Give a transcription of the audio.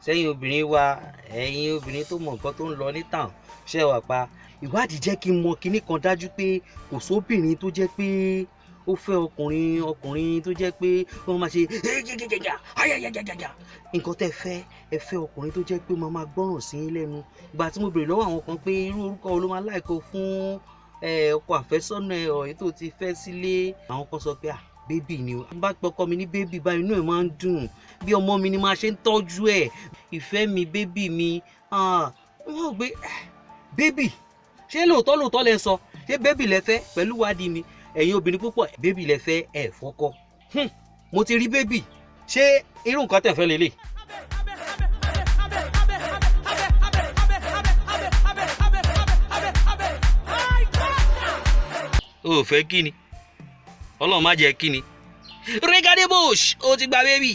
sẹ́yìn obìnrin wa ẹ̀yin obìnrin tó mọ nǹkan tó ń lọ ní town ṣe wà pa ìwádìí jẹ́ kí n mọ kinní kan dájú pé kò sóbìnrin tó jẹ́ pé ó fẹ́ ọkùnrin tó jẹ́ pé wọ́n máa ṣe nǹkan tẹ́ ẹ fẹ́ ọkùnrin tó jẹ́ pé máa máa gbọ́ràn sí yín lẹ́nu. Ìgbà tí mo béèrè lọ́wọ́ àwọn kan pé irú orúkọ wo ló máa láìkó fún ọkọ àfẹ́sọ́nà ẹ̀ tó ti fẹ́ sílé, àwọn kan sọ pé bébì ni o. Bá pọkọ mi ní bébì báyìí inú ẹ̀ máa ń dùn bí ọmọ mi ni máa ṣe ń tọ́jú ẹ̀. Ìfẹ́ mi bébì mi wọ́n gbé bébì ṣé lóòótọ́ lẹ sọ ṣé bébì lẹ fẹ́ pẹ̀lú wádìí mi ẹ̀yin obìnrin púpọ̀ bébì lẹ fẹ́ ẹ̀ fọ́kọ. Mo ti rí bébì ṣé irú nǹkan tẹ̀ fẹ́ lélẹ̀. O ò fẹ́ kí ni Ọlọ́run má jẹ́ kí ni Reggae Bush ó ti gba bébì.